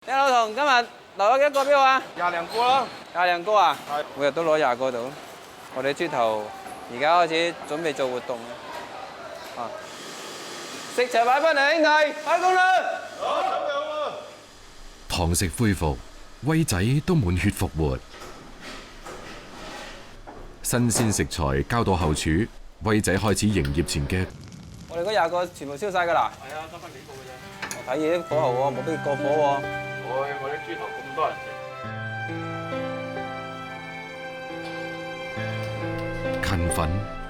你老同今日攞咗幾多個標啊？22個咯。22個啊？係。每日都攞20個到。我哋豬頭而家開始準備做活動啊！食齊擺翻嚟，兄弟，開工啦！好，咁樣喎。堂食恢復，威仔都滿血復活。新鮮食材交到後廚，威仔開始營業前嘅。我哋嗰20個全部燒晒㗎啦。係啊，得翻幾個嘅啫。我睇嘢啲火候喎，冇俾過火喎。我啲豬頭咁多人食。勤奮、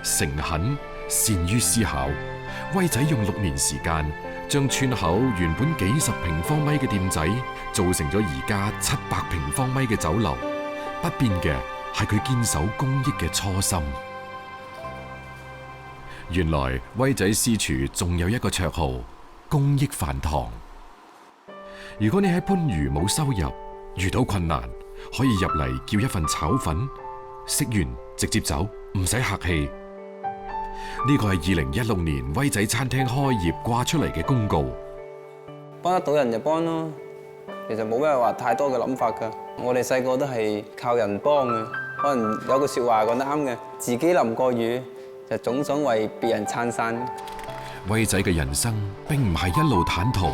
誠懇、善於思考，威仔用6年時間，將村口原本幾十平方米嘅店仔，做成咗而家700平方米嘅酒樓。不變嘅係佢堅守公益嘅初心。原來威仔私廚仲有一個綽號——公益飯堂。如果你喺番禺冇收入，遇到困難，可以入嚟叫一份炒粉，食完直接走，唔使客氣。呢個係2016年威仔餐廳開業掛出嚟嘅公告。幫得到人就幫咯，其實冇咩話太多嘅諗法㗎。我哋細個都係靠人幫嘅，可能有句説話講得啱嘅，自己淋過雨就總想為別人撐傘。威仔嘅人生並唔係一路坦途，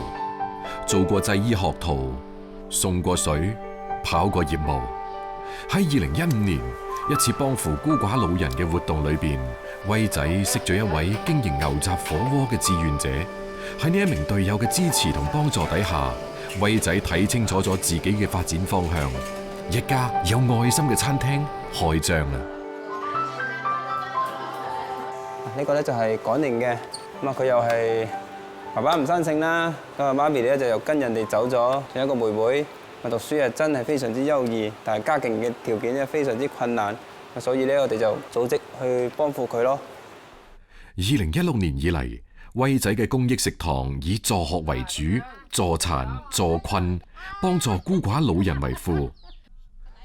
做過製衣學徒，送過水，跑過業務。喺2015年一次幫扶孤寡老人嘅活動裏邊，威仔識咗一位經營牛雜火鍋嘅志願者。喺呢一名隊友嘅支持同幫助底下，威仔睇清楚咗自己嘅發展方向，一家有愛心嘅餐廳開張啦。呢個咧就係趕年嘅，咁啊佢又係爸爸唔生性啦，咁啊媽咪咧就又跟人哋走咗，仲有一個妹妹，啊讀書啊真係非常之優異，但係家境嘅條件咧非常之困難，所以咧我哋就組織去幫扶佢咯。2016年以嚟，威仔嘅公益食堂以助學為主，助殘、助困，幫助孤寡老人為輔，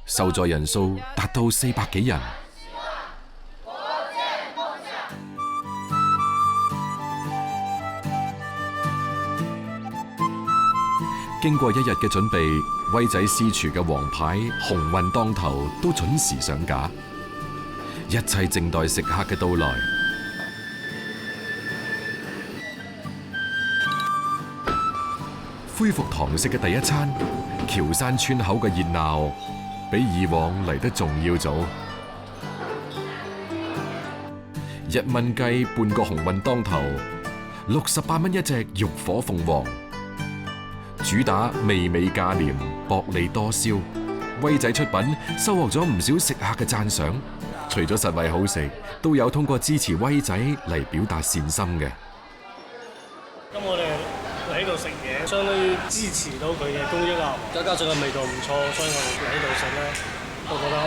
受助人數達到400幾人。經過1日嘅準備，威仔私廚嘅王牌鴻運當頭都準時上架，一切靜待食客嘅到來。恢復堂食嘅第一餐，橋山村口嘅熱鬧比以往嚟得仲要早。1蚊雞半個鴻運當頭，68蚊一隻肉火鳳凰。主打味美價廉，薄利多銷。威仔出品收穫咗唔少食客嘅讚賞，除咗實惠好食，都有通過支持威仔嚟表達善心嘅。咁我哋嚟呢度食嘢，相當於支持到佢嘅公益啦。再加上個味道唔錯，所以我哋嚟呢度食咧，我覺得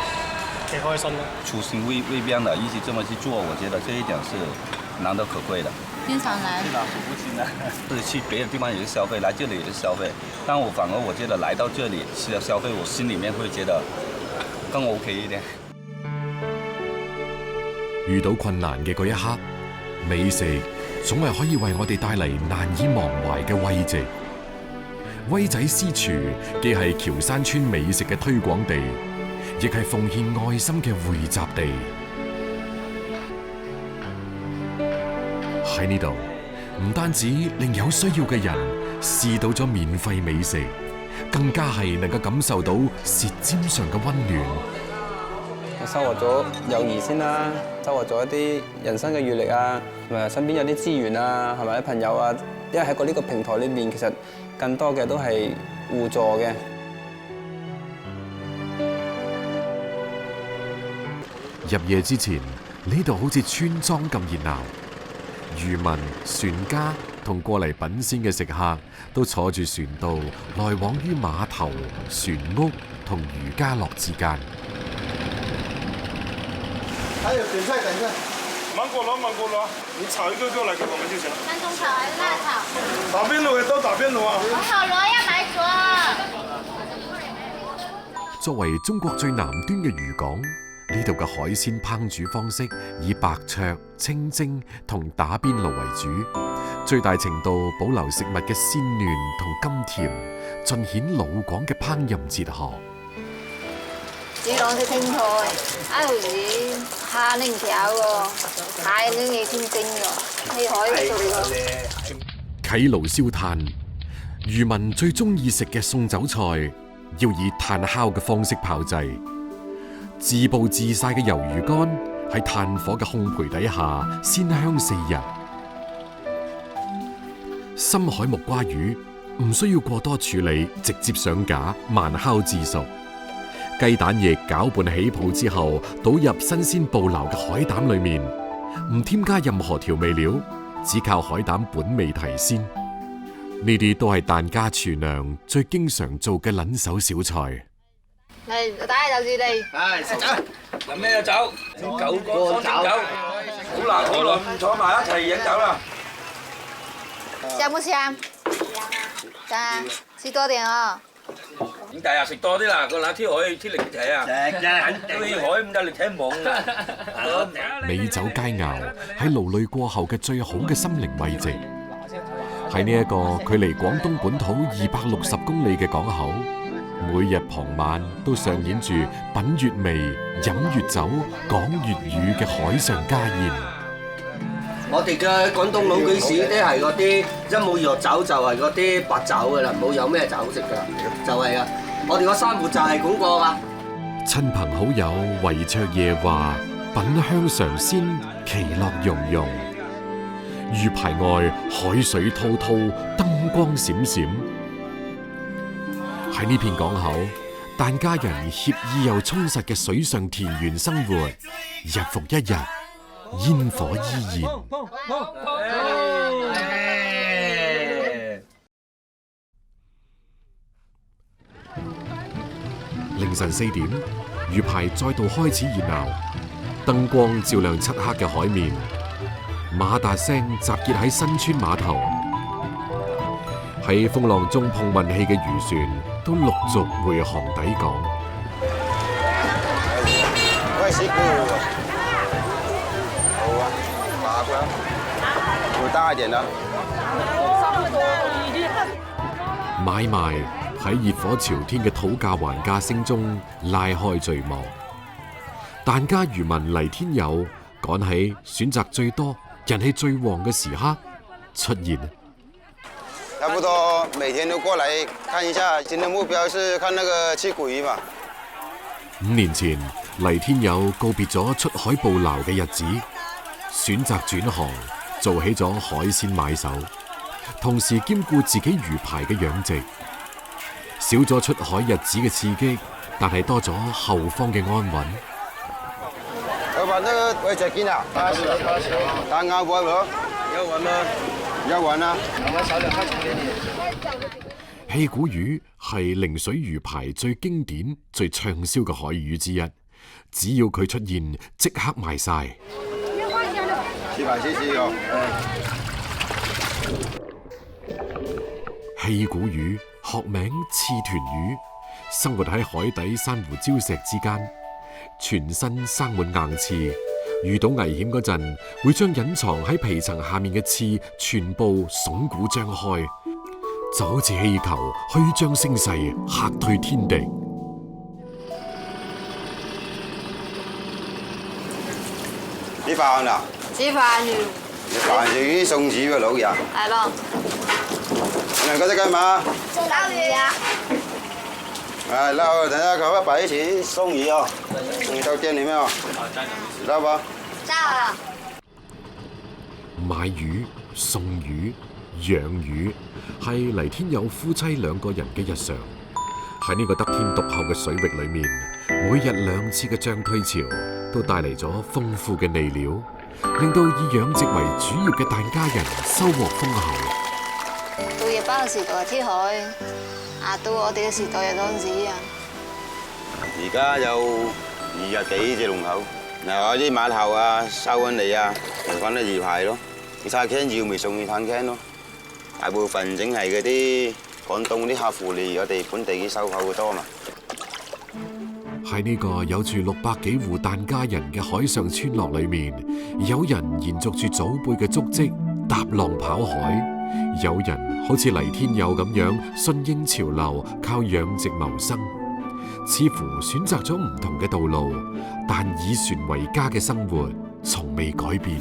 幾開心咯。初心未變的，一直這麼去做，我覺得這一點是難得可貴的。經常來，經常數不清的，是去別的地方也是消費，來這裡也是消費。但我反而我覺得來到這裡消費，我心裡面會覺得更 OK 一點。遇到困難嘅嗰一刻，美食總係可以為我哋帶嚟難以忘懷嘅慰藉。威仔私廚既係橋山村美食嘅推廣地，亦係奉獻愛心嘅匯集地。喺呢度，唔單止令有需要嘅人試到咗免費美食，更加係能夠感受到舌尖上嘅溫暖。我收穫咗友誼先啦，收穫咗一啲人生嘅閲歷啊，同埋身邊有啲資源啊，係咪啲朋友啊？因為喺呢個平台裏面，其實更多嘅都係互助嘅。入夜之前，呢度好似村莊咁熱鬧。漁民、船家同過嚟品鮮嘅食客都坐住船渡，來往於碼頭、船屋同漁家樂之間。還有點菜，等一下。芒果螺，芒果螺，你炒一個過來給我們就行。三種炒還是辣炒？打邊爐嘅都打邊爐啊！紅烤螺要買咗。作為中國最南端嘅漁港，呢度嘅海鮮烹煮方式以白灼、清蒸同打邊爐為主，最大程度保留食物嘅鮮嫩同甘甜，盡顯老廣嘅烹飪哲學。煮兩隻青菜，一回子蝦拎條喎，蟹拎嘢先蒸喎，你可以做喎。啟爐燒炭，漁民最中意食嘅送酒菜，要以炭烤嘅方式炮製。自暴自曬嘅魷魚乾喺炭火嘅烘焙底下鮮香4日。深海木瓜魚唔需要過多處理，直接上架慢烤至熟。雞蛋液攪拌起泡之後，倒入新鮮捕撈嘅海膽裏面，唔添加任何調味料，只靠海膽本味提鮮。呢啲都係疍家廚娘最經常做嘅撚手小菜。嚟，打就住你。係食酒，飲咩酒？九個酒。好啦，坐埋一齊飲酒啦。香唔香？香啊，吃多點哦。咁第日食多啲啦，個乸天海天力睇啊！天海咁得力睇懵啊！美酒佳肴係勞累過後嘅最好嘅心靈慰藉。喺呢一個距離廣東本土260公里嘅港口，每日傍晚都上演住品粵味、飲粵酒、講粵語嘅海上家宴。我哋嘅廣東老居士都係嗰啲一冇藥酒就係嗰啲白酒噶啦，冇有咩酒食噶，就係啊！我哋個生活就係咁過噶。親朋好友圍桌夜話，品香嘗鮮，其樂融融。魚排外海水滔滔，燈光閃閃。喺呢片港口，疍家人愜意又充實嘅水上田園生活，日復一日，煙火依然。凌晨4點，魚排再度開始熱鬧，燈光照亮漆黑嘅海面，馬達聲集結喺新村碼頭，喺風浪中碰運氣嘅漁船都陸續回航抵港。喂，師傅，好啊，麻煩，會大一點啦。買賣喺熱火朝天嘅討價還價聲中拉開序幕。疍家漁民黎天友趕喺選擇最多、人氣最旺嘅時刻出現。差不多每天都過來看一下，今天目標是看那個吃鮭魚嘛。5年前，黎天友告別咗出海捕撈嘅日子，選擇轉行做起咗海鮮買手，同時兼顧自己魚排嘅養殖。少咗出海日子嘅刺激，但係多咗後方嘅安穩。老闆，呢個喂隻件啊？80，大鴨位喎，有雲嗎？有雲啊！氣鼓魚係零水魚排最經典、最暢銷嘅海魚之一，只要佢出現，即刻賣晒。試埋試試喎。氣鼓魚學名刺豚魚，生活喺海底珊瑚礁石之間，全身生滿硬刺，遇到危險嗰陣，會將隱藏喺皮層下面嘅刺全部聳鼓張開，就好似氣球虛張聲勢，嚇退天敵。啲飯啊？煮飯要。你飯就已經送子喎，老人。係咯。兩個隻雞嘛？做撈魚啊！撈，等下佢一擺一起送魚哦。送到店裡面哦。知道吧？知道。買魚、送魚、養魚係黎天友夫妻2個人嘅日常。喺呢個得天獨厚嘅水域裏面，每日2次嘅漲退潮都帶嚟咗豐富嘅餌料，令到以養殖為主業嘅疍家人收穫豐厚。到日班嘅時代係天海，到我哋嘅時代係嗰陣時啊。而家有20幾隻龍口，嗱啲碼頭啊、收緊嚟啊，就翻啲魚排咯。你睇 can 要咪送去探 can 咯。大部分整係嗰啲廣東啲客戶嚟，我哋本地嘅收購嘅多嘛。喺呢個有住600幾戶疍家人嘅海上村落裏面，有人延續住祖輩嘅足跡，搭浪跑海，有人好似黎天佑咁樣順應潮流，靠養殖謀生，似乎選擇咗唔同嘅道路，但以船為家嘅生活從未改變。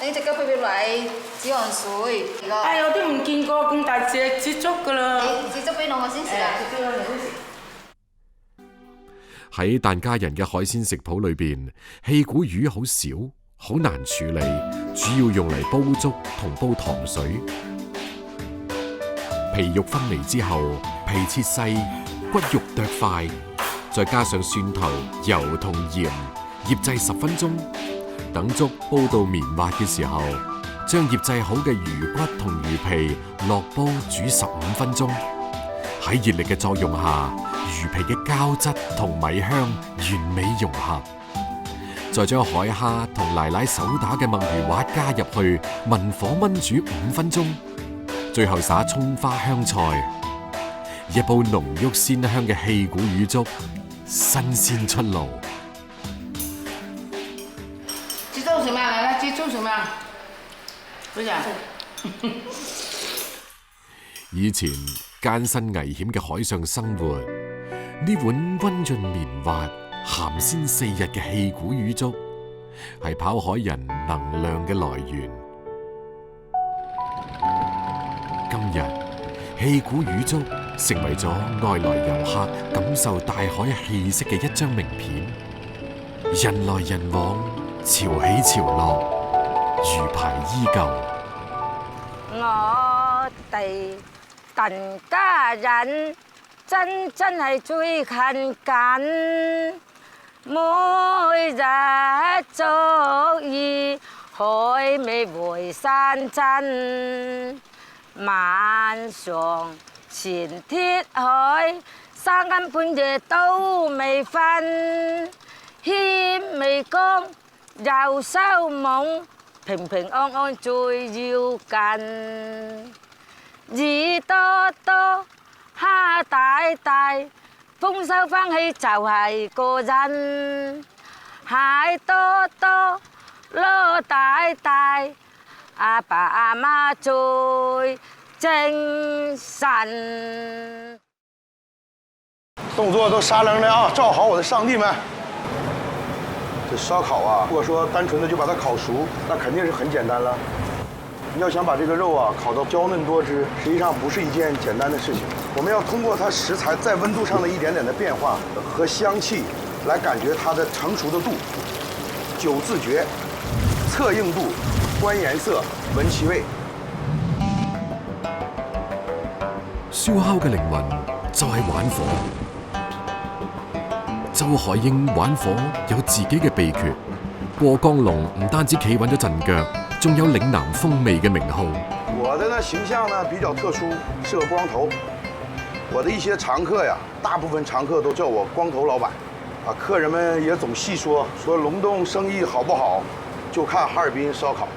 你隻腳俾嚟紫陽水。哎，我都唔見過咁大隻紫竹噶啦。你紫竹俾我先食啊！喺疍家人嘅海鮮食譜裏邊，氣鼓魚好少，好難處理，主要用嚟煲粥同煲糖水。皮肉分離之後，皮切細，骨肉剁塊，再加上蒜頭、油同鹽，醃製10分鐘。等粥煲到綿滑嘅時候，將醃製好嘅魚骨同魚皮落煲煮15分鐘。喺熱力嘅作用下，魚皮嘅膠質同米香完美融合。再將海蝦同奶奶手打嘅墨魚滑加入去，文火炆煮5分鐘。最後灑葱花香菜，一煲濃郁鮮香嘅氣鼓魚粥，新鮮出爐。食咩嚟咧？煮粥食咩啊？好似以前艱辛危險嘅海上生活，呢碗溫潤綿滑、鹹鮮4日嘅氣鼓魚粥，係跑海人能量嘅來源。今日氣鼓魚粥成為咗外來遊客感受大海氣息嘅一張名片，人來人往。潮起潮落，魚排依舊。我哋疍家人真係最勤緊，每日捉魚海味回山珍，晚上前鐵海3更半夜都未瞓，牽未乾。又收網，平平安安最要緊。魚多多，蝦大大，豐收翻起就係過癮。蟹多多，螺大大，阿爸阿媽最精神。动作都沙楞的啊，照好我的上帝们。这烧烤啊，如果说单纯的就把它烤熟，那肯定是很简单了。你要想把这个肉啊烤到娇嫩多汁，实际上不是一件简单的事情。我们要通过它食材在温度上的一点点的变化和香气，来感觉它的成熟的度。9自觉，测硬度，观颜色，闻其味。燒烤嘅靈魂就係玩火。周海英玩火有自己嘅秘訣，過江龍唔單止企穩咗陣腳，仲有嶺南風味嘅名號。我的呢形象呢比較特殊，是個光頭。我的一些常客呀，大部分常客都叫我光頭老闆。啊，客人們也總細說龍洞生意好不好，就看哈爾濱燒烤。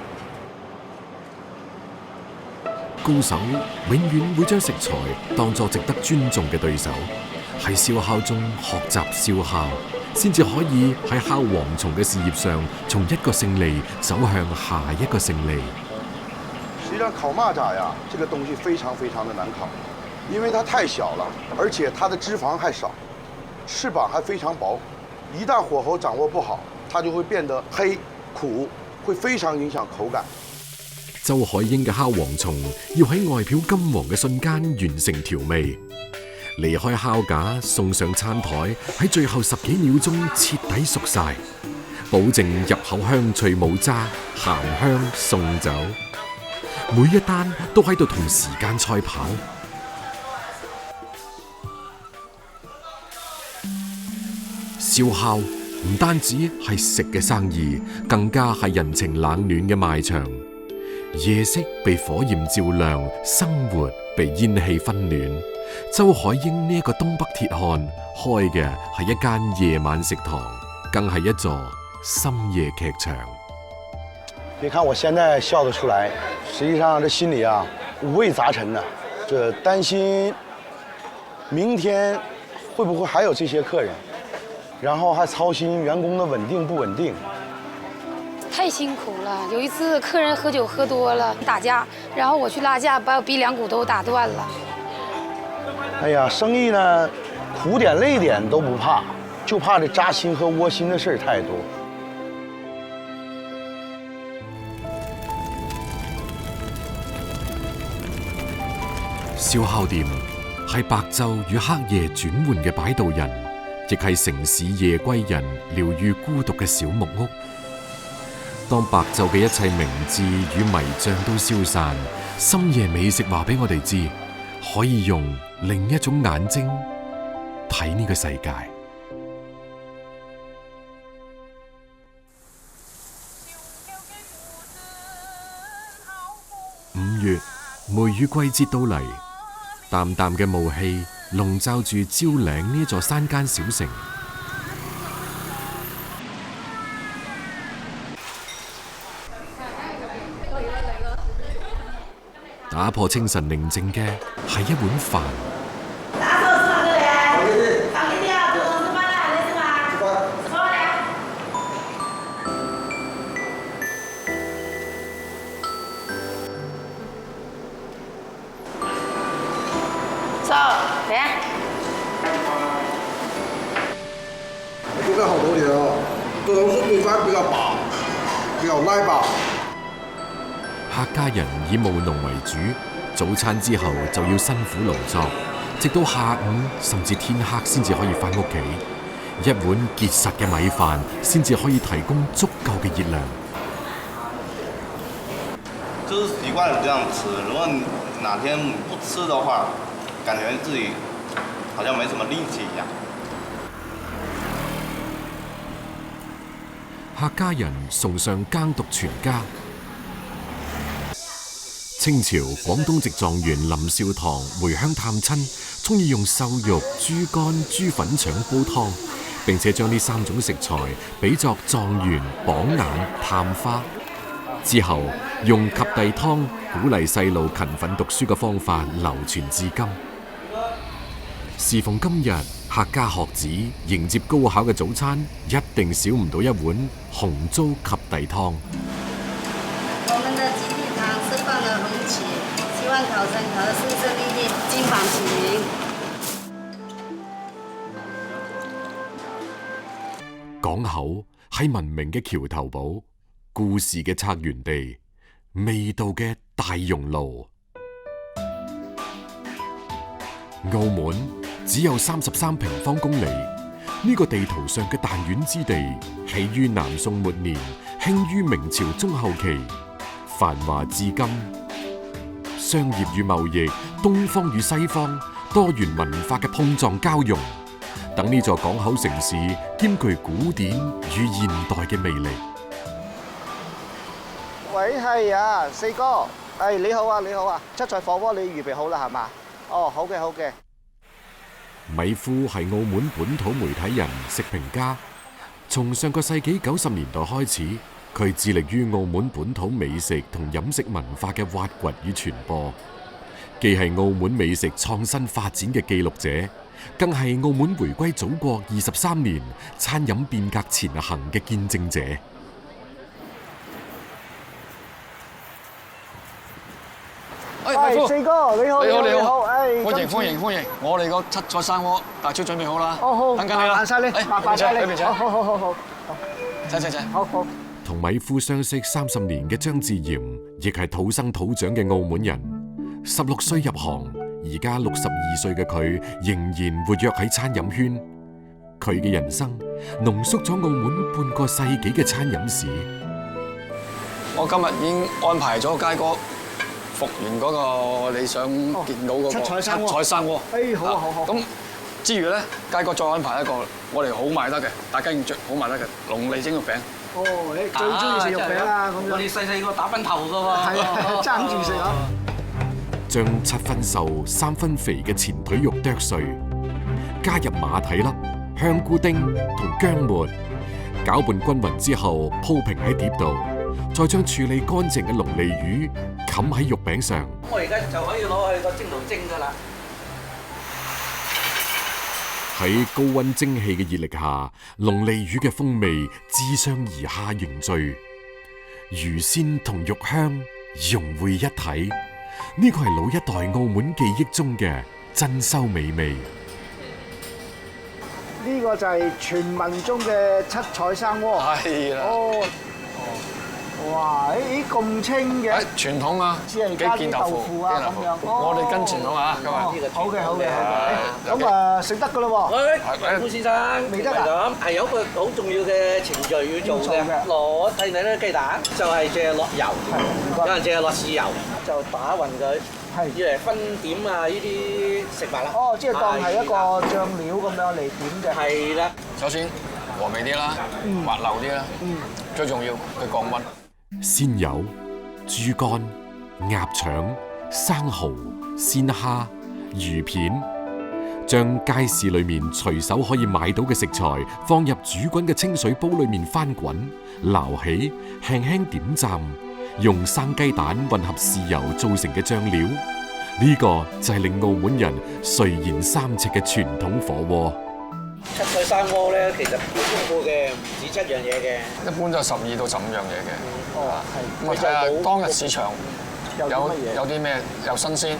高手永遠會將食材當作值得尊重嘅對手。喺燒烤中學習燒烤，先至可以喺烤蝗蟲嘅事業上，從一個勝利走向下一個勝利。實際上烤螞蚱呀，這個東西非常非常的難烤，因為它太小了，而且它的脂肪還少，翅膀還非常薄，一旦火候掌握不好，它就會變得黑苦，會非常影響口感。周海英嘅烤蝗蟲要喺外表金黃嘅瞬間完成調味。離開烤架，送上餐台，喺最後10幾秒鐘徹底熟晒，保證入口香脆冇渣，鹹香送走。每一單都喺度同時間賽跑。燒烤唔單止係食嘅生意，更加係人情冷暖嘅賣場。夜色被火焰照亮，生活被煙氣溫暖。周海英呢一個東北鐵漢開嘅係一間夜晚食堂，更係一座深夜劇場。别看我现在笑得出来，实际上这心里啊五味杂陈呢。这担心明天会不会还有这些客人，然后还操心员工的稳定不稳定。太辛苦了。有一次客人喝酒喝多了打架，然后我去拉架，把我鼻梁骨都打断了。哎呀，生意呢，苦点累点都不怕，就怕这扎心和窝心的事儿太多。燒烤店係白晝與黑夜轉換嘅擺渡人，亦係城市夜歸人療愈孤獨嘅小木屋。當白晝嘅一切明智與迷障都消散，深夜美食話俾我哋知，可以用另一種眼睛睇呢個世界。5月，梅雨季節到嚟，淡淡嘅霧氣籠罩住蕉嶺呢座山間小城。打破清晨寧靜嘅係一碗飯。嚟啊！這個好多年哦，都是米飯比較薄，比較拉薄。客家人以務農為主，早餐之後就要辛苦勞作，直到下午甚至天黑先至可以返屋企。一碗結實嘅米飯先至可以提供足夠嘅熱量。就是習慣了這樣吃，如果哪天不吃的話，感覺自己好像沒什麼力氣一樣。客家人崇尚耕讀全家。清朝廣東籍狀元林少棠回鄉探親，中意用瘦肉、豬肝、豬粉腸煲湯，並且將呢3種食材比作狀元、榜眼、探花。之後用及第湯鼓勵細路勤奮讀書嘅方法流傳至今。適逢今日，客家學子迎接高考嘅早餐，一定少唔到一碗紅糟及第湯。我們的集體湯是放了紅芪，希望考生考得順順利利，金榜題名。港口係文明嘅橋頭堡，故事嘅策源地，味道嘅大熔爐。澳門只有33平方公里，呢個地圖上嘅彈丸之地，起於南宋末年，興於明朝中後期，繁華至今。商業與貿易，東方與西方，多元文化嘅碰撞交融，等呢座港口城市兼具古典與現代嘅魅力。喂，係啊，四哥，你好啊，你好啊，七彩火鍋你預備好啦係嘛？哦，好嘅好嘅。米夫係澳門本土媒體人、食評家，從上個世紀90年代開始，佢致力於澳門本土美食同飲食文化嘅挖掘與傳播，既係澳門美食創新發展嘅記錄者，更係澳門回歸祖國23年餐飲變革前行嘅見證者。四哥你好，你好，歡迎，我哋個七彩生鍋大廚準備好啦，好，等緊你啦，麻煩晒你，麻煩晒你，好，請，好。同米夫相識30年嘅張志炎，亦係土生土長嘅澳門人。16歲入行，而家62歲嘅佢仍然活躍喺餐飲圈。佢嘅人生濃縮咗澳門半個世紀嘅餐飲史。我今日已經安排咗佳哥復原嗰個你想見到嗰個七彩生鍋。好。咁之餘咧，佳哥再安排一個我哋好賣得嘅，大家認著好賣得嘅龍利蒸肉餅。你最中意食肉餅啦，咁樣。我哋細個打崩頭㗎喎。係啊，爭住食啊！將7分瘦3分肥嘅前腿肉剁碎，加入馬蹄粒、香菇丁同薑末，攪拌均勻之後鋪平喺碟度，再將處理乾淨嘅龍利魚冚喺肉餅上。我而家就可以攞去個蒸爐蒸㗎啦。喺高溫蒸汽嘅熱力下，龍利魚嘅風味自上而下凝聚，魚鮮同肉香融匯一體。呢個係老一代澳門記憶中嘅珍饈美味。呢個就係傳聞中嘅七彩生鍋。係啦。哦。哇！咦咁清嘅。傳統啊，只係加啲豆腐啊咁樣。我哋跟傳統啊，今日。好嘅，好嘅，好嘅。咁啊，食得㗎啦喎。潘先生，未得啊？係有一個好重要嘅程序要做嘅。攞睇睇咧雞蛋，就係淨係落油，有人淨係落豉油，就打勻佢。要嚟分點啊！呢啲食物啦。哦，即係當係一個醬料咁樣嚟點嘅。係啦。首先和味啲啦，滑溜啲啦。最重要佢降溫。鮮魷、豬肝、鴨腸、生蠔、鮮蝦、魚片，將街市裏面隨手可以買到嘅食材放入煮滾嘅清水煲裏面翻滾，撈起，輕輕點蘸。用生雞蛋混合豉油做成嘅醬料，呢個就係令澳門人垂涎三尺嘅傳統火鍋。七彩生鍋咧，其實好豐富嘅，唔止7樣嘢嘅。一般就12到15樣嘢嘅。哦，係。咁啊睇下當日市場有啲咩又新鮮，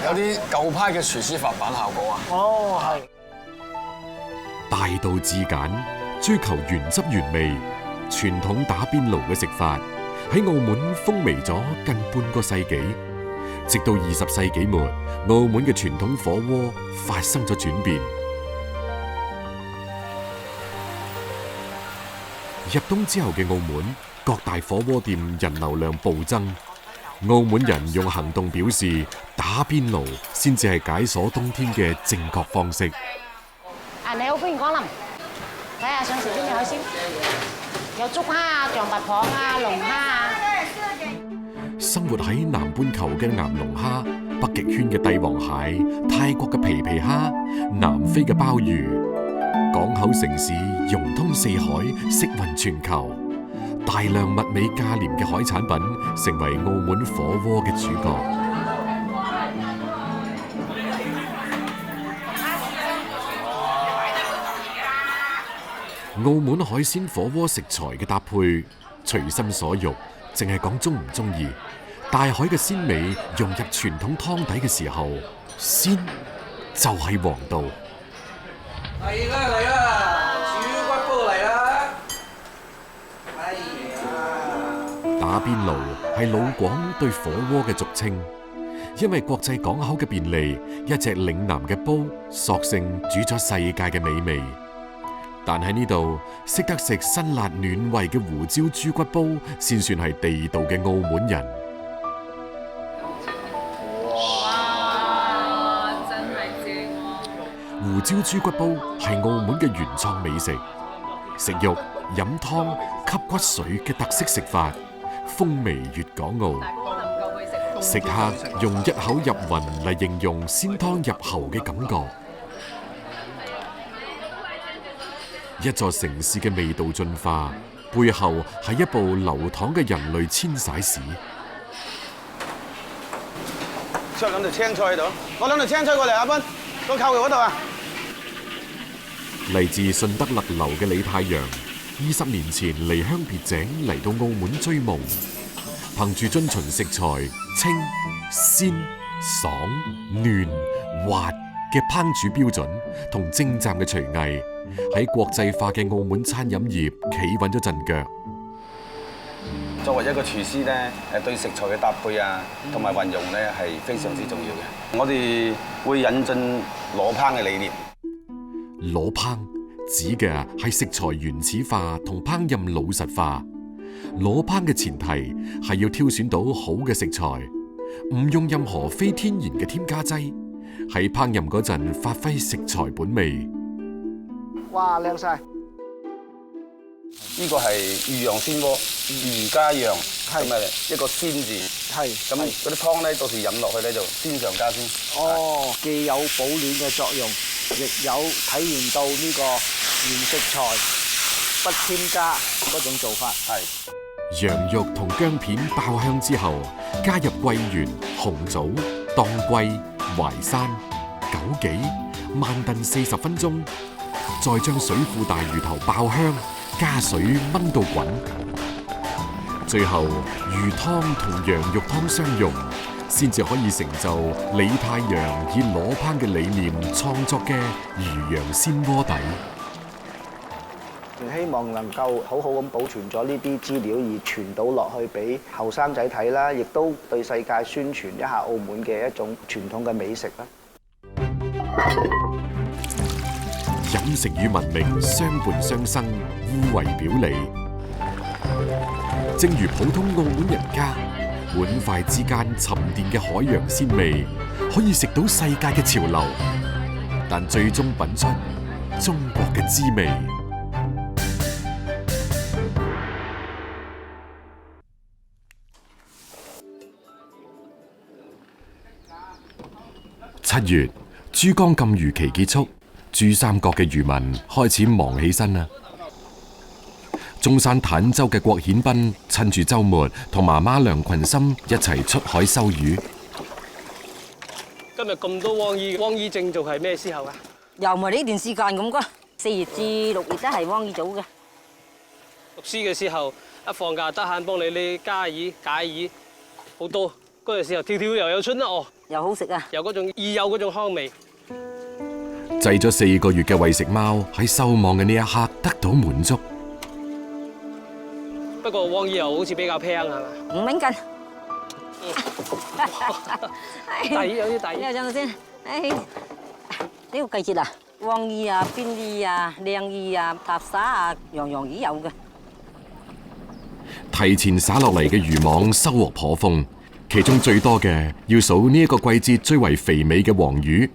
有啲舊派嘅廚師發版效果啊。哦，係。大道至簡，追求原汁原味，傳統打邊爐嘅食法。喺澳門風靡咗近半個世紀，直到20世紀末，澳門嘅傳統火鍋發生咗轉變。入冬之後嘅澳門，各大火鍋店人流量暴增。澳門人用行動表示，打邊爐先至係解鎖冬天嘅正確方式。你好，歡迎光臨，睇下想食啲咩海鮮？有竹蝦啊、象拔蚌啊、龍蝦啊。生活喺南半球嘅岩龍蝦、北極圈嘅帝王蟹、泰國嘅皮皮蝦、南非嘅鮑魚，港口城市融通四海，食勻全球。大量物美價廉嘅海產品成為澳門火鍋嘅主角。澳門海鮮火鍋食材嘅搭配隨心所欲，淨係講鍾唔鍾意。大海嘅鮮味融入傳統湯底嘅時候，鮮就係王道。嚟啦嚟啦，煮骨煲嚟啦！哎呀！打邊爐係老廣對火鍋嘅俗稱，因為國際港口嘅便利，一隻嶺南嘅煲索性煮咗世界嘅美味。但喺呢度識得食辛辣暖胃嘅胡椒豬骨煲，先算係地道嘅澳門人。哇！真係正喎！胡椒豬骨煲係澳門嘅原創美食，食肉飲湯吸骨髓嘅特色食法，風味粵港澳。食客用一口入魂嚟形容鮮湯入喉嘅感覺。一座城市嘅味道進化，背後係一部流淌嘅人類遷徙史。出兩條青菜喺度，攞兩條青菜過嚟，阿斌，個扣肉嗰度啊！嚟自順德勒流嘅李太陽，20年前離鄉別井嚟到澳門追夢，憑住遵循食材清、鮮、爽、嫩、滑嘅烹煮標準同精湛嘅廚藝，喺國際化嘅澳門餐飲業企穩咗陣腳。作為一個廚師咧，對食材嘅搭配啊，同埋運用咧係非常之重要嘅。我哋會引進裸烹嘅理念。裸烹指嘅係食材原始化同烹飪老實化。裸烹嘅前提係要挑選到好嘅食材，唔用任何非天然嘅添加劑，喺烹飪嗰陣發揮食材本味。哇，靚晒！呢個係魚羊鮮鍋，魚加羊，咁啊一個鮮字。係。咁嗰啲湯咧，到時飲落去咧就鮮上加鮮。哦，既有保暖嘅作用，亦有體現到呢個原食材不添加嗰種做法。係。羊肉同薑片爆香之後，加入桂圓、紅棗、當歸、淮山、枸杞，慢燉40分鐘，再將水庫大魚頭爆香，加水炆到滾，最後魚湯同羊肉湯相融，先至可以成就李太陽以裸烹嘅理念創作嘅魚羊鮮鍋底。希望能夠好好咁保存咗呢啲資料，而傳到落去俾後生仔睇啦，亦都對世界宣傳一下澳門嘅一種傳統嘅美食啦。飲食與文明相伴相生，互為表裏。正如普通澳門人家，碗筷之間沉澱嘅海洋鮮味，可以食到世界嘅潮流，但最終品出中國嘅滋味。7月，珠江禁漁期結束，珠三角嘅漁民開始忙起身啦。中山坦洲嘅郭顯斌趁住週末同媽媽梁群心一齊出海收魚。今日咁多黃魚，黃魚正做係咩時候啊？又唔係呢段時間咁噶，4月至6月都係黃魚做嘅。讀書嘅時候，一放假得閒幫你加魚、解魚，好多。嗰陣時候條條又有春啦哦，又好食啊，有嗰種已有嗰種香味。製咗4個月嘅餵食貓喺收網嘅呢一刻得到滿足。不過黃魚又好似比較平係嘛？5蚊斤。大魚有啲大魚。呢個先，呢個季節啊，黃魚啊、邊魚啊、靚魚啊、塔沙啊，樣樣魚有嘅。提前撒落嚟嘅漁網收穫頗豐。其中最多嘅要數呢一個季節最為肥美嘅黃魚。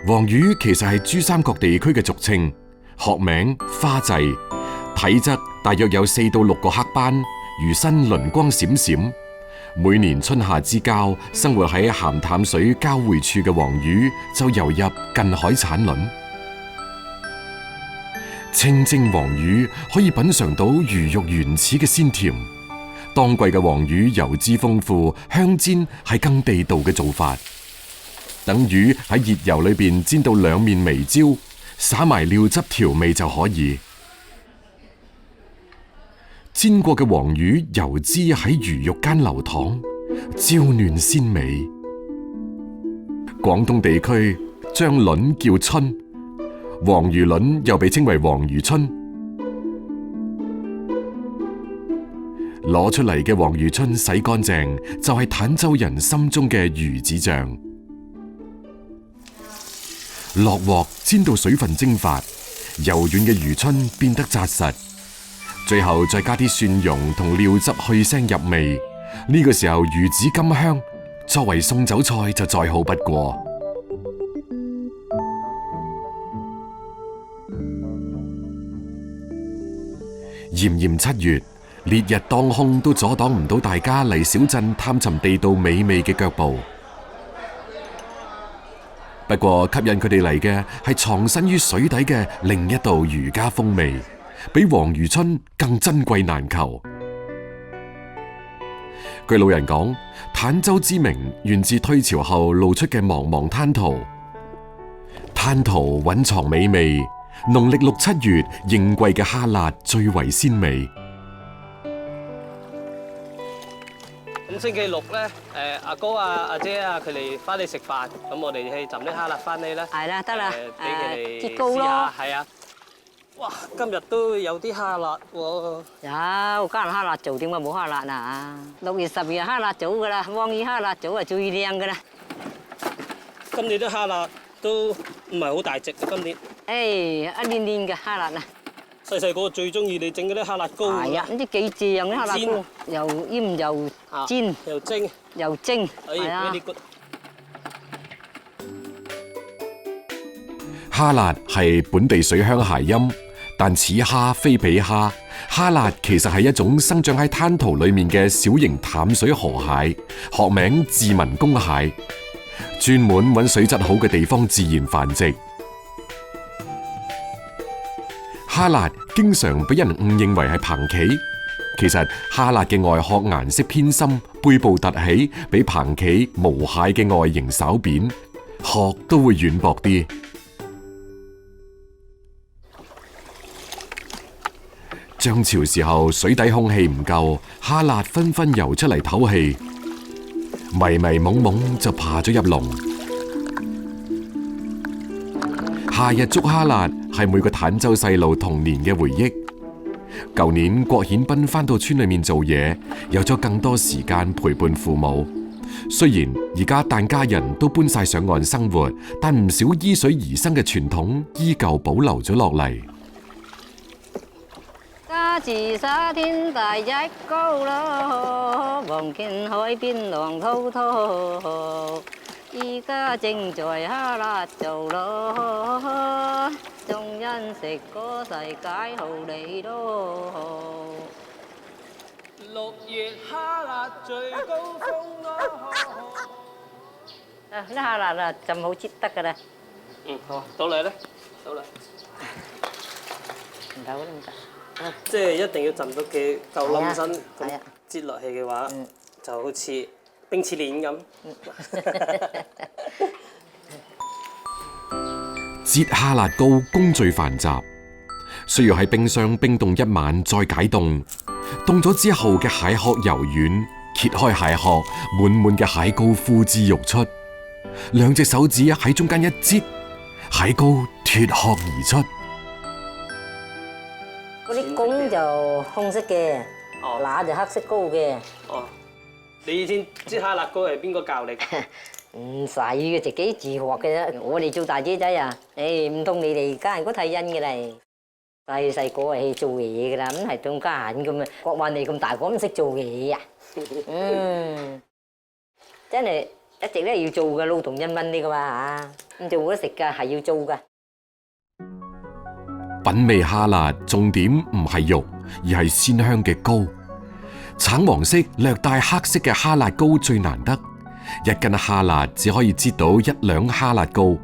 黃魚其實係珠三角地區嘅俗稱，學名花鯽，體質大約有4到6個黑斑，魚身鱗光閃閃。每年春夏之交，生活喺鹹淡水交匯處嘅黃魚就游入近海產卵。清蒸黃魚可以品嘗到魚肉原始嘅鮮甜，當季嘅黃魚油脂豐富，香煎係更地道嘅做法。等魚喺熱油裏邊煎到兩面微焦，灑埋料汁調味就可以。煎過嘅黃魚油脂喺魚肉間流淌，焦嫩鮮美。廣東地區將卵叫春。黃魚卵又被稱為黃魚春，攞出嚟嘅黃魚春洗乾淨，就係坦洲人心中嘅魚子醬。落鑊煎到水分蒸發，柔軟嘅魚春變得紮實，最後再加啲蒜蓉同料汁去腥入味。呢個時候魚子甘香，作為送酒菜就再好不過。炎炎7月，烈日當空都阻擋唔到大家嚟小鎮探尋地道美味嘅腳步。不過吸引佢哋嚟嘅係藏身於水底嘅另一道漁家風味，比黃魚春更珍貴難求。據老人講，坦洲之名源自退潮後露出嘅茫茫灘塗，灘塗蘊藏美味。農曆6、7月應季嘅蝦辣最為鮮美。咁星期六咧，阿哥啊、阿姐啊，佢哋翻嚟食飯，咁我哋去浸啲蝦辣翻嚟啦。係啦，得啦，俾佢哋結糕咯。係啊。哇，今日都有啲蝦辣喎。有，加人蝦辣做，點解冇蝦辣啊？6月、10月蝦辣做噶啦，黃魚蝦辣做係最靚噶啦。今年啲蝦辣都唔係好大隻嘅，今年。一年年嘅蝦辣啊！細細個最中意你整嗰啲蝦辣糕。係啊，唔知幾正啲蝦辣糕，又醃又煎，又蒸，係啊。蝦辣係本地水鄉諧音，但此蝦非彼蝦。蝦辣其實係一種生長喺灘塗裏面嘅小型淡水河蟹，學名自文公蟹，專門揾水質好嘅地方自然繁殖。蝦哈辣經常俾人誤認為係蟛蜞，其實哈辣嘅外殼顏色偏深，背部凸起，比蟛蜞無蟹嘅外形稍扁，殼都會軟薄啲。漲潮時候水底空氣唔夠，哈辣紛紛游出嚟唞氣，迷迷懵懵就爬咗入籠。夏日捉哈辣係每個坦洲細路童年嘅回憶。舊年郭顯斌返到村裏面做嘢，有咗更多時間陪伴父母。雖然而家疍家人都搬晒上岸生活，但唔少依水而生嘅傳統依舊保留咗落嚟。家自沙天大一高咯，望見海邊浪滔滔。依家正在哈辣做咯，眾人食個世界好利咯。6月哈辣最高峰咯。啲哈辣啦，浸好擠得噶啦。好，到你咧，到啦。唔夠都唔得。即係一定要浸到佢夠冧身，咁擠落去嘅話，就好似冰淇淋咁。擠哈辣糕工序繁雜，需要喺冰箱冰凍1晚再解凍。凍咗之後嘅蟹殼柔軟，揭開蟹殼，滿滿嘅蟹膏呼之欲出。2隻手指喺中間一擠，蟹膏脫殼而出。嗰啲公就紅色嘅，乸就黑色膏嘅。哦，你以前擠哈辣糕係邊個教你？唔使嘅，自己自學嘅啫。我哋做大姐仔啊，唔通你哋家人嗰睇恩嘅嚟。細個係做嘢㗎啦，咁係當家人咁啊。國話你咁大個唔識做嘢啊？真係一直都係要做嘅，勞動人民呢個嘛嚇，咁做冇得食㗎，係要做㗎。品味哈辣重點唔係肉，而係鮮香嘅膏。橙黃色略帶黑色嘅哈辣膏最難得，1斤哈辣只可以擠到1兩哈辣膏。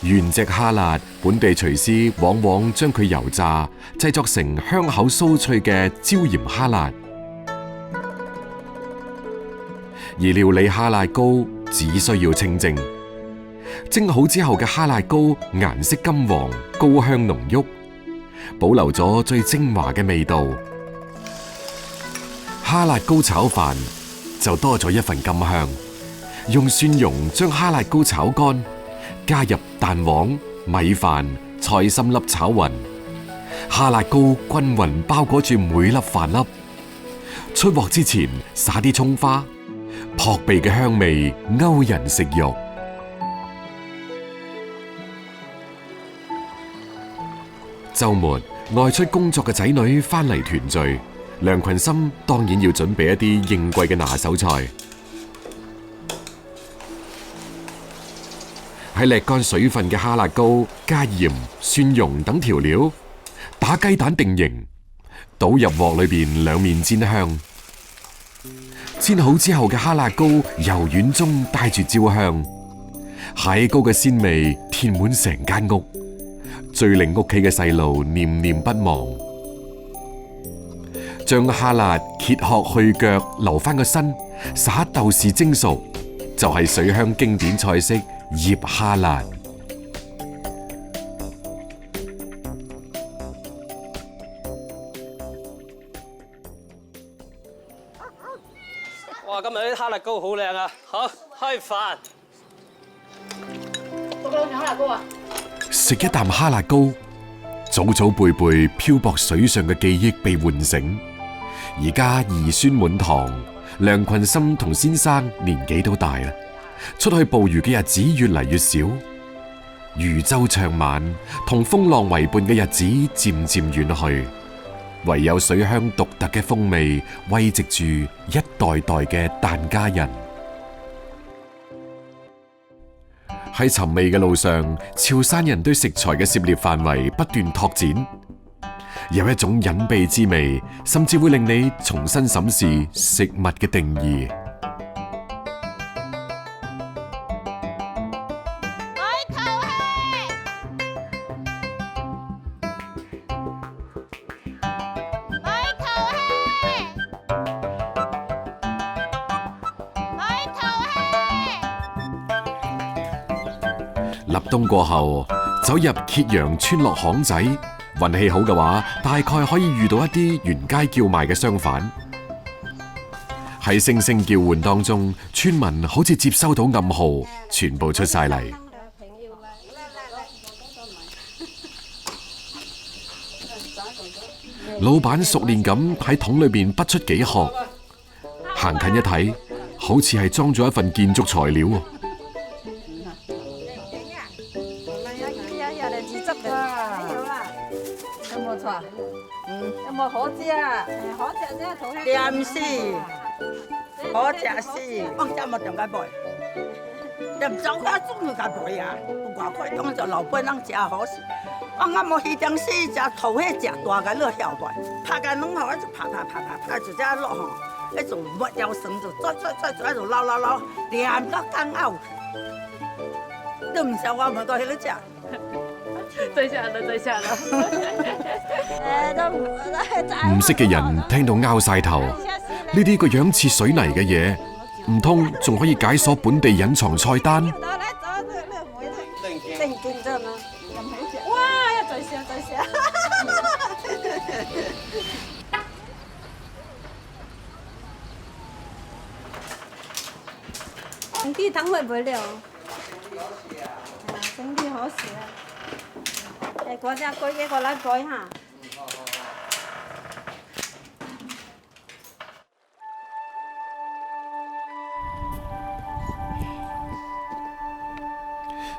原隻哈辣，本地廚師往往將佢油炸，製作成香口酥脆嘅椒鹽哈辣。而料理哈辣膏只需要清蒸，蒸好之後嘅哈辣膏顏色金黃，膏香濃郁，保留咗最精華嘅味道。哈辣膏炒飯就多咗一份甘香，用蒜蓉將哈辣膏炒乾，加入蛋黃、米飯、菜心粒炒勻，哈辣膏均勻包裹住每粒飯粒。出鑊之前撒啲蔥花，撲鼻嘅香味勾人食欲。週末外出工作嘅仔女返嚟團聚，梁群心當然要準備一啲應季嘅拿手菜。喺瀝乾水分嘅哈辣膏加鹽、蒜蓉等調料，打雞蛋定型，倒入鑊裏邊兩面煎香。煎好之後嘅哈辣膏柔軟中帶住焦香，蟹膏嘅鮮味填滿成間屋，最令屋企嘅細路念念不忘。將哈辣揭殼去腳，留翻個身，撒豆豉蒸熟，就係水鄉經典菜式醃哈辣。哇！今日啲哈辣膏好靚啊！好，開飯。我攞條哈辣膏啊！食一啖哈辣膏，祖祖輩輩漂泊水上嘅記憶被喚醒。而家兒孫滿堂，梁群心同先生年紀都大啦，出去捕魚嘅日子越嚟越少。漁舟唱晚，同風浪為伴嘅日子漸漸遠去。唯有水鄉獨特嘅風味，慰藉住一代代嘅疍家人。喺尋味嘅路上，潮汕人對食材嘅涉獵範圍不斷拓展，有一種隱秘之味，甚至會令你重新審視食物嘅定義。立冬過後，走入揭陽村落巷仔，運氣好嘅話，大概可以遇到一啲沿街叫賣嘅商販。喺聲聲叫喚當中，村民好似接收到暗號，全部出晒嚟。老闆熟練咁喺桶裏邊滗出幾殼，行近一睇，好似係裝咗一份建築材料喎。有冇錯？有冇可知啊？可知啫，同點絲，可知絲，我今日點解背？又唔走開中意解背啊？不過開當就老闆人食好事。我啱冇去點絲，就頭起食大個落曉背，拍個弄好，一直拍，就只落行，一種沒有繩就拽，就撈，連個更拗，都唔想我咪過去度食。最上啦！唔識嘅人聽到拗晒頭，呢啲個樣似水泥嘅嘢，唔通仲可以解鎖本地隱藏菜單？哇！最上！整啲等會唔會了？整啲好事啊！嗰隻改一個嚟改下。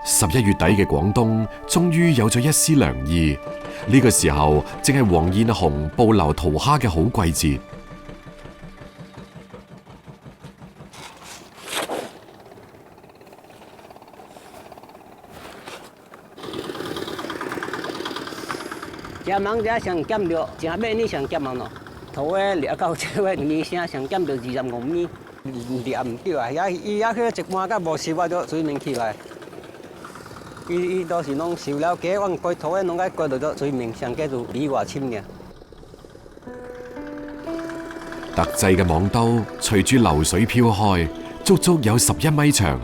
11月底嘅廣東，終於有咗一絲涼意。呢個時候，正係黃燕紅捕撈桃蝦嘅好季節。這忙者上減到，正尾呢上減嘛咯。頭個掠到這個二聲上減到25米，掠唔到啊！伊去一半個無收到水面起來。伊到時攏收了幾往過頭個攏個過到咗水面上嘅就2外深嘅。特製嘅網兜隨住流水飄開，足足有11米長。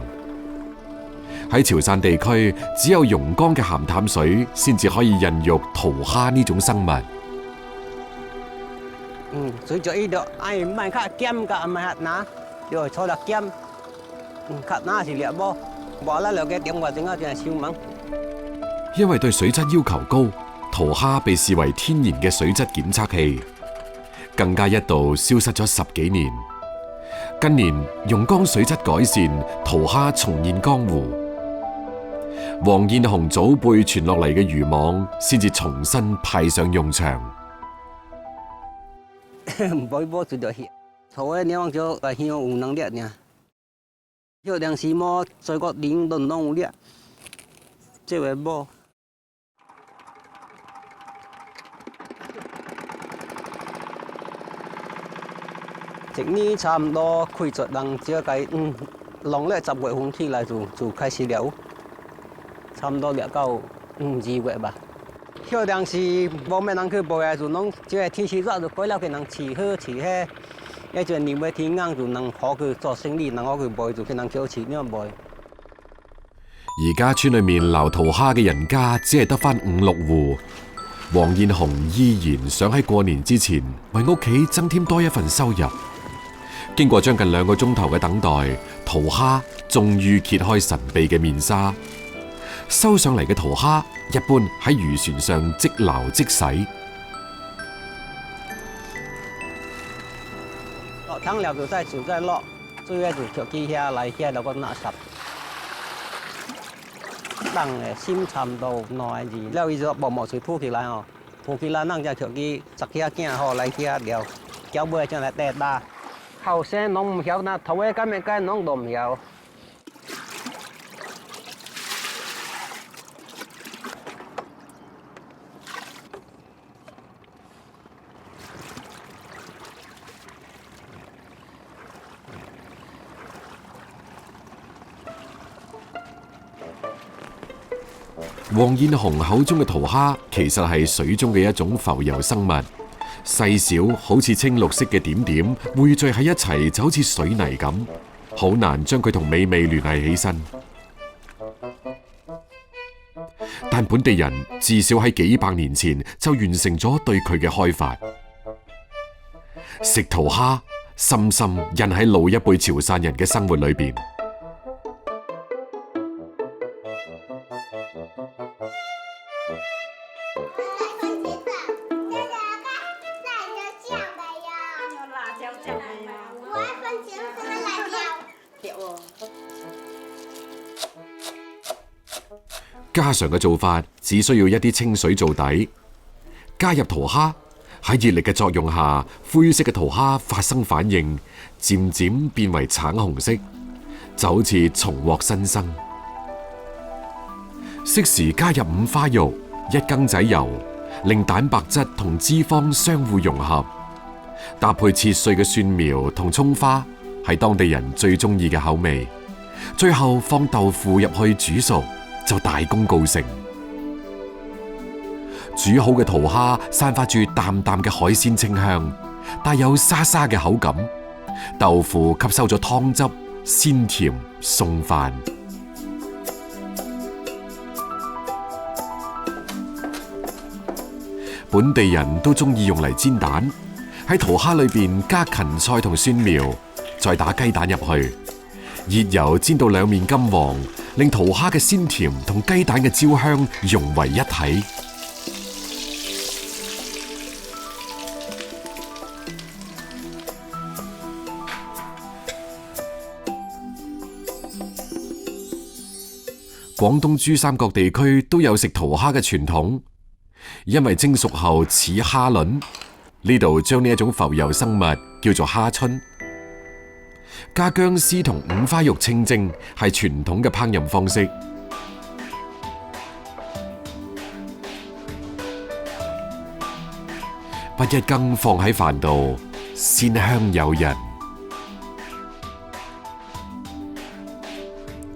喺潮汕地區，只有榕江嘅鹹淡水先至可以孕育桃蝦呢種生物。所以就呢度，唔係卡鹹㗎，唔係客拿，要錯啦鹹，客拿是掠波，話啦兩個點話整下就係燒猛。因為對水質要求高，桃蝦被視為天然嘅水質檢測器，更加一度消失咗10幾年。近年榕江水質改善，桃蝦重現江湖。黃燕紅祖輩傳落嚟嘅漁網，先至重新派上用場。唔可以摸住條魚，頭個你望咗個魚有能力呢，有兩時摸最個領都能力，即係摸。一年差唔多開咗人只計農曆10月份起來就開始了。差唔多掠到2月吧。有當時冇咩人去捕嘅，就攏即係天氣熱就過了嘅人飼好飼下，一陣年尾天硬就能好去做生意，能好去捕就佢能叫錢咁捕。而家村裏面撈桃蝦嘅人家只係得返5、6戶。黃燕紅依然想喺過年之前為屋企增添多一份收入。經過將近2個鐘頭嘅等待，桃蝦終於揭開神秘嘅面紗。收上嚟嘅桃蝦一般喺漁船上即撈即洗。落湯了就再落，最後就條機下嚟下就個垃圾。等先差唔多耐字，แล้ว伊就薄膜水鋪起來哦，鋪起來นั่งจะ條機摘下鏡後嚟下了，腳背將嚟跌打。後生攏唔曉นะ，頭個咁嘅雞攏都唔曉。黃燕紅口中嘅桃蝦，其實係水中嘅一種浮游生物，細小好似青綠色嘅點點，匯聚喺一齊就好似水泥咁，好難將佢同美味聯繫起身。但本地人至少喺幾百年前就完成咗對佢嘅開發。食桃蝦深深印喺老一輩潮汕人嘅生活裏邊。家常嘅做法只需要一啲清水做底，加入桃蝦，喺熱力嘅作用下，灰色嘅桃蝦發生反應，漸漸變為橙紅色，就好似重獲新生。適時加入五花肉、1羹仔油，令蛋白質同脂肪相互融合，搭配切碎嘅蒜苗同蔥花，係當地人最中意嘅口味。最後放豆腐入去煮熟，就大功告成。煮好嘅桃蝦散發住淡淡嘅海鮮清香，帶有沙沙嘅口感。豆腐吸收咗湯汁，鮮甜送飯。本地人都中意用嚟煎蛋，喺桃蝦裏邊加芹菜同蒜苗，再打雞蛋入去，熱油煎到兩面金黃，令桃蝦嘅鮮甜同雞蛋嘅焦香融為一體。廣東珠三角地區都有食桃蝦嘅傳統，因為蒸熟後似蝦卵，呢度將呢一種浮游生物叫做蝦春。加薑絲同五花肉清蒸係傳統嘅烹飪方式。不一羹放喺飯度，鮮香誘人。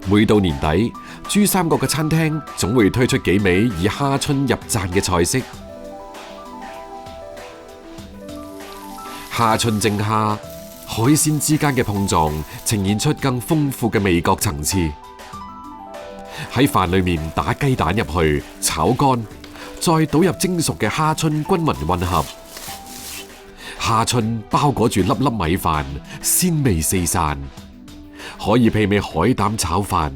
每到年底，珠三角嘅餐廳總會推出幾味以蝦春入讚嘅菜式。蝦春蒸蝦，海鮮之間嘅碰撞，呈現出更豐富嘅味覺層次。喺飯裏面打雞蛋入去，炒乾，再倒入蒸熟嘅蝦春，均勻混合。蝦春包裹住粒粒米飯，鮮味四散，可以媲美海膽炒飯。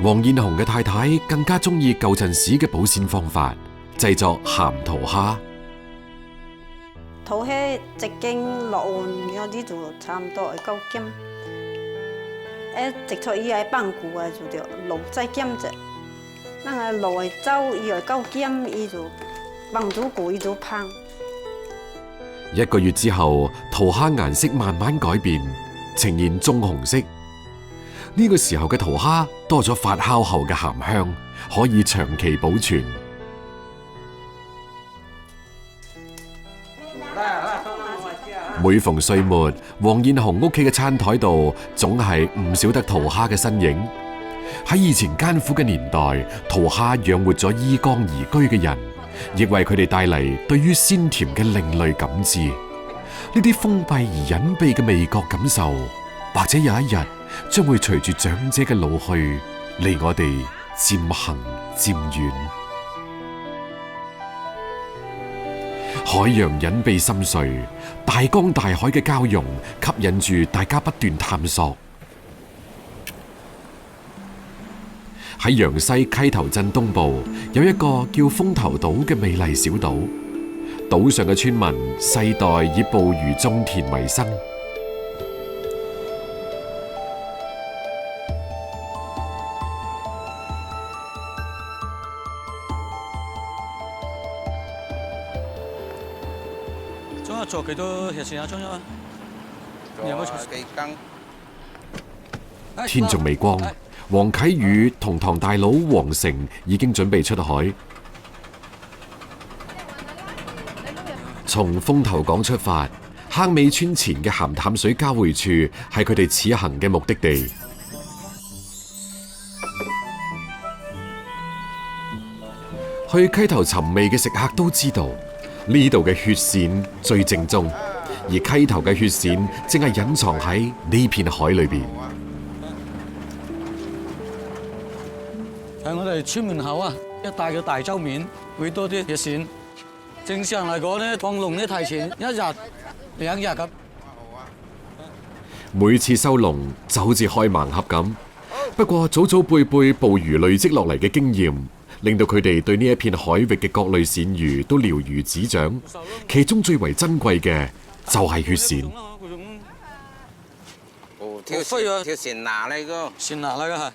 黃燕紅嘅太太更加中意舊陣時嘅保鮮方法，製作鹹桃蝦。桃蝦直徑落碗嗰啲就差唔多係夠尖，直出伊係棒骨啊，就條落再尖隻。那個落嚟走伊係夠尖，伊就棒住骨伊就胖。1個月之後，桃蝦顏色慢慢改變，呈現棕紅色。呢個時候嘅桃蝦多咗發酵後嘅鹹香，可以長期保存。每逢歲末，黃燕紅屋企嘅餐台度總係唔少得桃蝦嘅身影。喺以前艱苦嘅年代，桃蝦養活咗依江移居嘅人，亦為佢哋帶嚟對於鮮甜嘅另類感知。呢啲封閉而隱秘嘅味覺感受，或者有一日將會隨住長者嘅老去，離我哋漸行漸遠。海洋隱秘深邃，大江大海嘅交融吸引住大家不斷探索。喺陽西溪頭鎮東部有一個叫風頭島嘅美麗小島，島上嘅村民世代以捕魚種田為生。中一做幾多日錢啊？中一啊？你有冇做幾羹？天仲未光，黃啟宇同堂大佬黃成已經準備出海。從風頭港出發，坑尾村前嘅鹹淡水交匯處係佢哋此行嘅目的地。去溪頭尋味嘅食客都知道，呢度嘅血線最正宗，而溪頭嘅血線正係隱藏喺呢片海裏邊。哋村門口啊，一帶嘅大洲面會多啲血線。正常嚟講咧，放龍咧提前1日2日咁。每次收龍就好似開盲盒咁。不過祖祖輩輩捕魚累積落嚟嘅經驗，令到佢哋對呢一片海域嘅各類鱔魚都了如指掌。其中最為珍貴嘅就係血鱔。跳船拿嚟噶，船拿嚟噶係。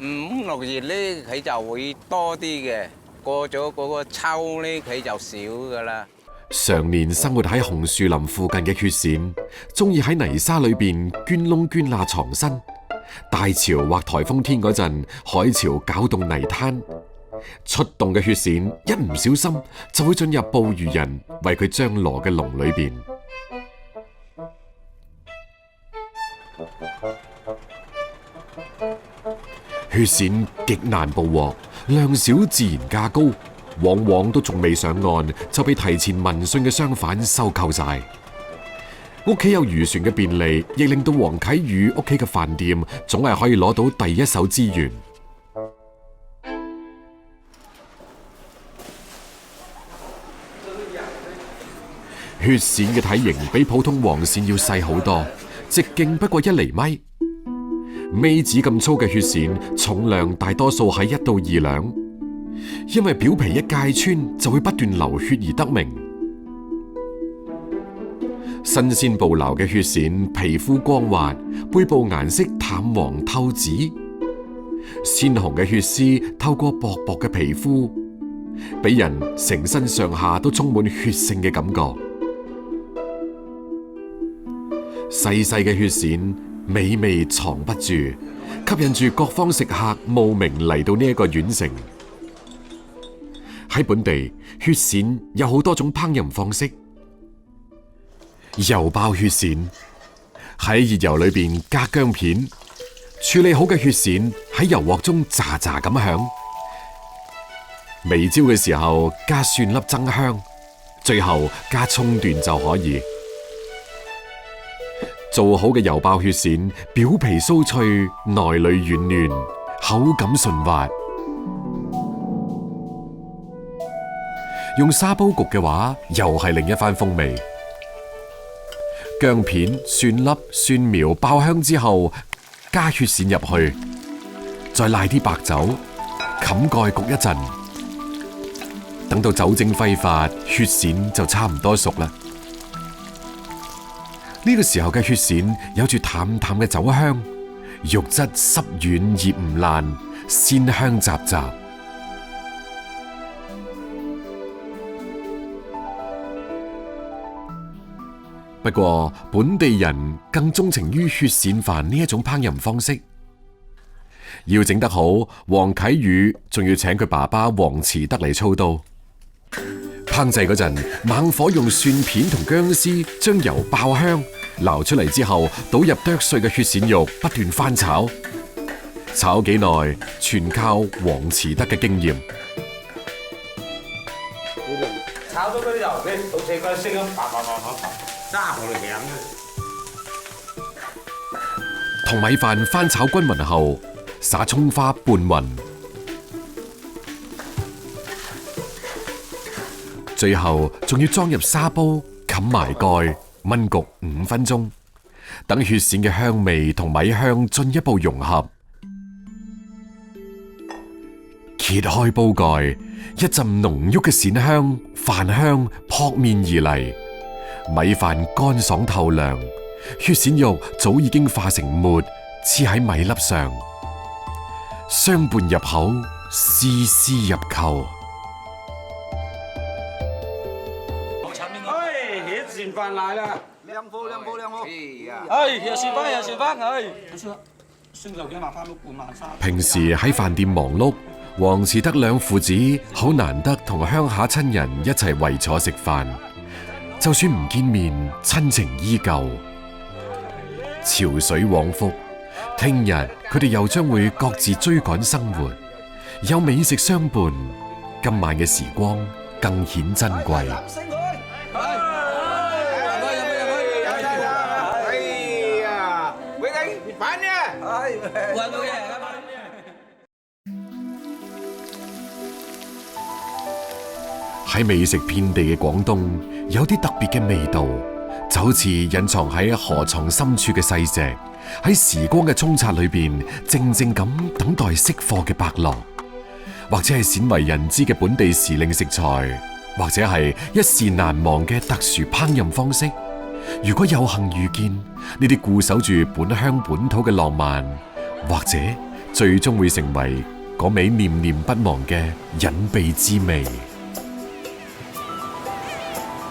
5、6月咧，佢就會多啲嘅；過咗嗰個秋咧，佢就少噶啦。常年生活喺紅樹林附近嘅血鱔，中意喺泥沙裏邊捐窿捐罅藏身。大潮或颱風天嗰陣，海潮攪動泥灘，出動嘅血鱔一唔小心就會進入捕魚人為佢張羅嘅籠裏邊。血鱔極難捕獲，量少自然價高，往往都仲未上岸就被提前聞訊嘅商販收購晒。屋企有漁船嘅便利，亦令到黃啟宇屋企嘅飯店總係可以攞到第一手資源。血鱔嘅體型比普通黃鱔要細好多，直徑不過1厘米。尾指咁粗嘅血鱔，重量大多數係1到2兩，因為表皮一界穿就會不斷流血而得名。新鮮捕撈嘅血鱔皮膚光滑，背部顏色淡黃透紫，鮮紅嘅血絲透過薄薄嘅皮膚，俾人成身上下都充滿血性嘅感覺。細細嘅血鱔美味藏不住，吸引住各方食客慕名嚟到呢一個縣城。喺本地，血鱔有好多種烹飪方式。油爆血鱔，喺熱油裏邊加薑片，處理好嘅血鱔喺油鑊中喳喳咁響。微焦嘅時候加蒜粒增香，最後加蔥段就可以。做好嘅油爆血鱔，表皮酥脆，內裏軟嫩，口感順滑。用砂煲焗嘅話，又係另一番風味。薑片、蒜粒、蒜苗爆香之後，加血鱔入去，再賴啲白酒，冚蓋焗一陣，等到酒精揮發，血鱔就差唔多熟啦。呢個時候嘅血鱔有住淡淡嘅酒香，肉質濕軟而唔爛，鮮香雜雜。不過本地人更鍾情於血鱔飯呢一種烹飪方式。要整得好，黃啟宇仲要請佢爸爸黃慈德嚟操刀。烹製嗰陣，猛火用蒜片同薑絲將油爆香，撈出嚟之後，倒入剁碎嘅血鱔肉，不斷翻炒。炒幾耐，全靠黃慈德嘅經驗。炒到嗰啲油咧，好似個聲咁啪啪啪啪啪，揸落嚟響嘅。同米飯翻炒均勻後，撒葱花拌勻，最後仲要裝入砂煲，冚埋蓋，燜焗5分鐘，等血鱔嘅香味同米香進一步融合。揭開煲蓋，一陣濃郁嘅鱔香、飯香撲面而嚟，米飯乾爽透亮，血鱔肉早已經化成沫，黐喺米粒上，相伴入口，絲絲入扣。血鱔飯嚟啦！靚貨！血鱔飯，平時喺飯店忙碌，黃慈德兩父子好難得同鄉下親人一齊圍坐食飯，就算唔見面，親情依舊。潮水往復，聽日佢哋又將會各自追趕生活，有美食相伴，今晚嘅時光更顯珍貴。喺美食遍地嘅廣東，有啲特別嘅味道，就好似隱藏喺河床深處嘅細石，喺時光嘅沖刷裏邊，靜靜咁等待釋放嘅伯樂，或者係鮮為人知嘅本地時令食材，或者係一時難忘嘅特殊烹飪方式。如果有幸遇見呢啲固守住本鄉本土嘅浪漫，或者最終會成為嗰味念念不忘嘅隱秘滋味。